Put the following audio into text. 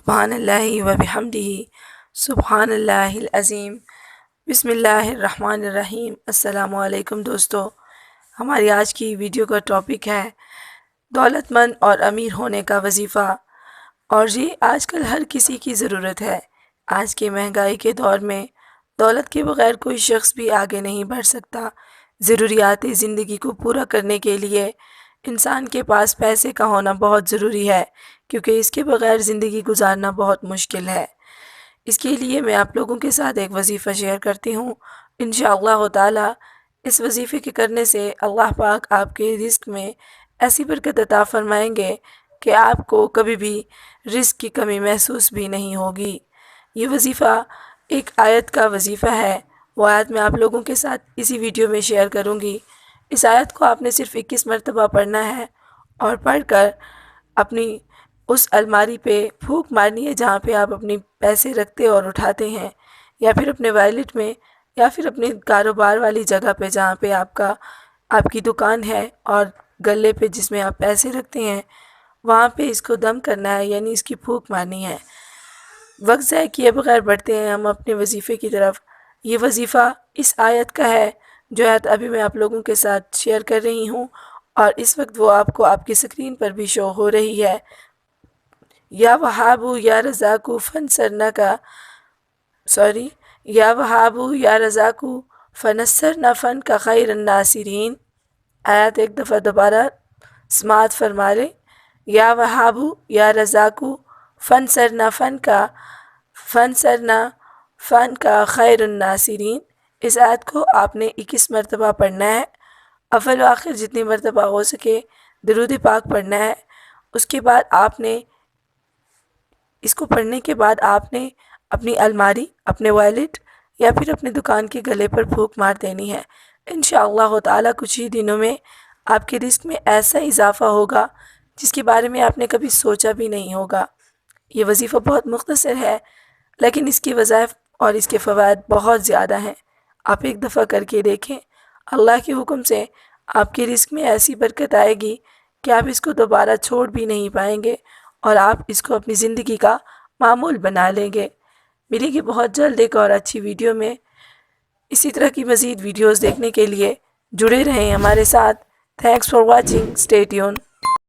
سبحان اللہ و بحمدہ سبحان اللہ العظیم بسم اللہ الرحمن الرحیم۔ السلام علیکم دوستو، ہماری آج کی ویڈیو کا ٹاپک ہے دولت مند اور امیر ہونے کا وظیفہ، اور یہ آج کل ہر کسی کی ضرورت ہے۔ آج کے مہنگائی کے دور میں دولت کے بغیر کوئی شخص بھی آگے نہیں بڑھ سکتا۔ ضروریات زندگی کو پورا کرنے کے لیے انسان کے پاس پیسے کا ہونا بہت ضروری ہے، کیونکہ اس کے بغیر زندگی گزارنا بہت مشکل ہے۔ اس کے لیے میں آپ لوگوں کے ساتھ ایک وظیفہ شیئر کرتی ہوں۔ انشاءاللہ تعالی اس وظیفے کے کرنے سے اللہ پاک آپ کے رزق میں ایسی برکت عطا فرمائیں گے کہ آپ کو کبھی بھی رزق کی کمی محسوس بھی نہیں ہوگی۔ یہ وظیفہ ایک آیت کا وظیفہ ہے، وہ آیت میں آپ لوگوں کے ساتھ اسی ویڈیو میں شیئر کروں گی۔ اس آیت کو آپ نے صرف 21 مرتبہ پڑھنا ہے، اور پڑھ کر اپنی اس الماری پہ پھونک مارنی ہے جہاں پہ آپ اپنی پیسے رکھتے اور اٹھاتے ہیں، یا پھر اپنے ویلٹ میں، یا پھر اپنے کاروبار والی جگہ پہ جہاں پہ آپ کی دکان ہے، اور گلے پہ جس میں آپ پیسے رکھتے ہیں وہاں پہ اس کو دم کرنا ہے، یعنی اس کی پھونک مارنی ہے۔ وقت ضائع کیے بغیر بڑھتے ہیں ہم اپنے وظیفے کی طرف۔ یہ وظیفہ اس آیت کا ہے جو آیت ابھی میں آپ لوگوں کے ساتھ شیئر کر رہی ہوں، اور اس وقت وہ آپ کو آپ کی اسکرین پر بھی شو ہو رہی ہے۔ یا وہابو یا رزاقو فنسرنا کا یا وہابو یا رزاقو فنسرنا فن کا خیر الناصرین۔ آیت ایک دفعہ دوبارہ سماعت فرما لیں۔ یا وہابو یا رزاقو فنسرنا فن کا خیر الناصرین۔ اس آیت کو آپ نے 21 مرتبہ پڑھنا ہے، اول و آخر جتنی مرتبہ ہو سکے درود پاک پڑھنا ہے۔ اس کے بعد اس کو پڑھنے کے بعد آپ نے اپنی الماری، اپنے ویلٹ یا پھر اپنے دکان کے گلے پر پھونک مار دینی ہے۔ انشاءاللہ تعالی کچھ ہی دنوں میں آپ کے رزق میں ایسا اضافہ ہوگا جس کے بارے میں آپ نے کبھی سوچا بھی نہیں ہوگا۔ یہ وظیفہ بہت مختصر ہے، لیکن اس کی وظائف اور اس کے فوائد بہت زیادہ ہیں۔ آپ ایک دفعہ کر کے دیکھیں، اللہ کے حکم سے آپ کے رزق میں ایسی برکت آئے گی کہ آپ اس کو دوبارہ چھوڑ بھی نہیں پائیں گے، اور آپ اس کو اپنی زندگی کا معمول بنا لیں گے۔ ملے گی بہت جلد ایک اور اچھی ویڈیو میں۔ اسی طرح کی مزید ویڈیوز دیکھنے کے لیے جڑے رہیں ہمارے ساتھ۔ Thanks for watching, stay tune.